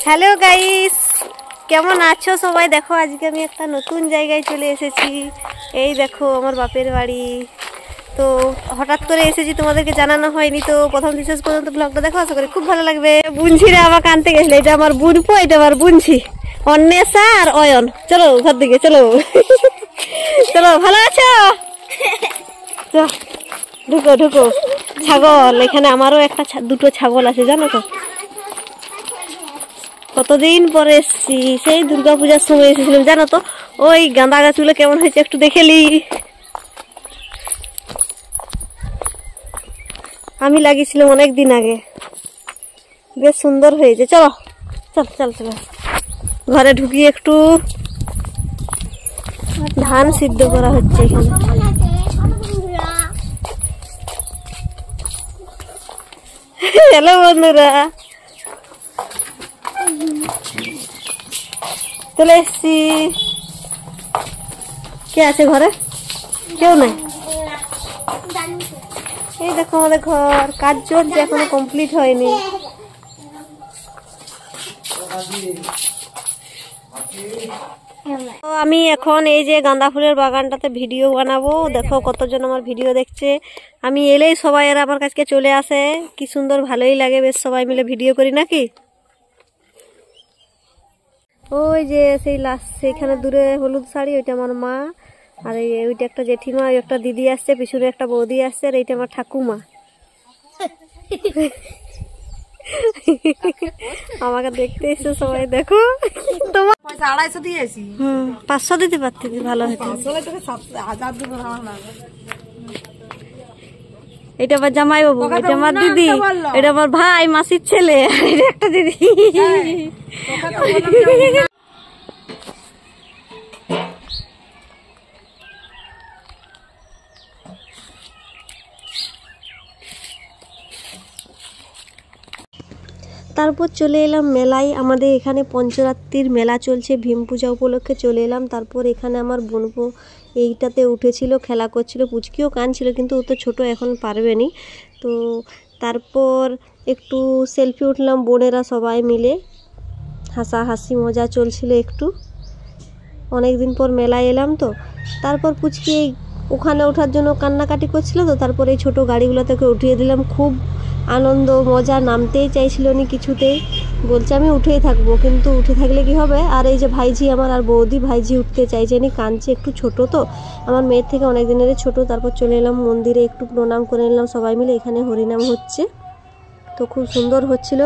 Hello guys, কেমন আছো সবাই? দেখো আজকে আমি একটা নতুন জায়গায় চলে এসেছি। এই দেখো আমার বাপের বাড়ি। তো হঠাৎ করে এসেছি, তোমাদেরকে জানানো হয়নি। তো প্রথম থেকে শেষ পর্যন্ত ব্লগটা দেখো, আশা করি খুব ভালো লাগবে। বুনছিরা আমাকে আনতে গেছিল। এটা আমার বুনপো, এটা আমার বুনছি, অন্বেষা আর অয়ন। চলো ঘর দিকে চলো। চলো, ভালো আছো? ঢুকো ঢুকো। ছাগল, এখানে আমারও একটা দুটো ছাগল আছে, জানো তো। কতদিন পরে এসছি, সেই দুর্গাপূজার সময় এসেছিলাম, জানো তো। ওই গাঁদা গাছগুলো কেমন হয়েছে একটু দেখেলি। আমি লাগিয়েছিলাম অনেক দিন আগে, বেশ সুন্দর হয়েছে। চলো চল চল চলো, ঘরে ঢুকি। একটু ধান সিদ্ধ করা হচ্ছে এখানে। হ্যালো বন্ধুরা, চলে এসছি। কে আছে ঘরে? কেউ নাই। এই দেখো আমাদের ঘর, কাজ চলছে, এখনো কমপ্লিট হয়নি। তো আমি এখন এই যে গাঁদা ফুলের বাগানটাতে ভিডিও বানাবো। দেখো কতজন আমার ভিডিও দেখছে। আমি এলেই সবাই এরা আমার কাছে চলে আসে। কি সুন্দর, ভালোই লাগে, বেশ সবাই মিলে ভিডিও করি নাকি। ওই যে সেই লাস্ট সেইখানে দূরে হলুদ শাড়ি, ওইটা আমার মা। আর ওইটা একটা জেঠিমা, ওই একটা দিদি আসছে, পিছনে একটা বৌদি আসছে, আর এইটা আমার ঠাকুমা। আমাকে দেখতে এসে সবাই। দেখো তোমার 250 দিয়েছি। 500 দিতে পারতি, ভালো হতো। এটা আমার জামাই বাবু, এটা আমার দিদি, এটা আমার ভাই, মাসির ছেলে, এটা একটা দিদি। তারপর চলে এলাম মেলায়। আমাদের এখানে পঞ্চরাত্রির মেলা চলছে, ভীম পূজা উপলক্ষে চলে এলাম। তারপর এখানে আমার বোনপো এইটাতে উঠেছিল, খেলা করছিল, পুচকিও কাঁদছিল, কিন্তু ও তো ছোটো, এখন পারবে নি। তো তারপর একটু সেলফি উঠলাম বোনেরা সবাই মিলে, হাসাহাসি মজা চলছিল একটু। অনেক দিন পর মেলায় এলাম তো। তারপর পুচকি ওখানে ওঠার জন্য কান্নাকাটি করছিল, তো তারপর এই ছোটো গাড়িগুলো থেকে উঠিয়ে দিলাম। খুব আনন্দ মজা, নামতেই চাইছিল না কিছুতেই, বলছে আমি উঠেই থাকবো, কিন্তু উঠে থাকলে কি হবে। আর এই যে ভাইঝি আমার আর বৌদি, ভাইঝি উঠতে চাইছে না, কাঁদছে, একটু ছোট তো, আমার মেয়ের থেকে অনেক দিনের ছোট। তারপর চলে এলাম মন্দিরে, একটু প্রণাম করে নিলাম সবাই মিলে। এখানে হরিনাম হচ্ছে, তো খুব সুন্দর হচ্ছিল।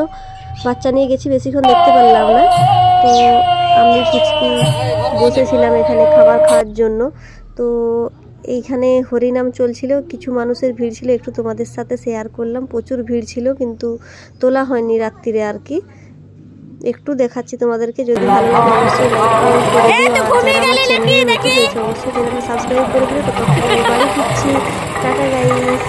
বাচ্চা নিয়ে গেছি, বেশিক্ষণ দেখতে পারলাম না। তো আমি পুচকি বসেছিলাম এখানে খাবার খাওয়ার জন্য। তো এইখানে হরিনাম চলছিল, কিছু মানুষের ভিড় ছিল, একটু তোমাদের সাথে শেয়ার করলাম। প্রচুর ভিড় ছিল, কিন্তু তোলা হয়নি রাত্রিরে আর কি। একটু দেখাচ্ছি তোমাদেরকে। যদি ভালো লাগে অবশ্যই লাইক কমেন্ট করে দিও, আর যারা আমার চ্যানেলে নতুন হয়েছে অবশ্যই চ্যানেলটা সাবস্ক্রাইব করে দিও। তো বাড়ি ফিরছি, টাটা গাইস।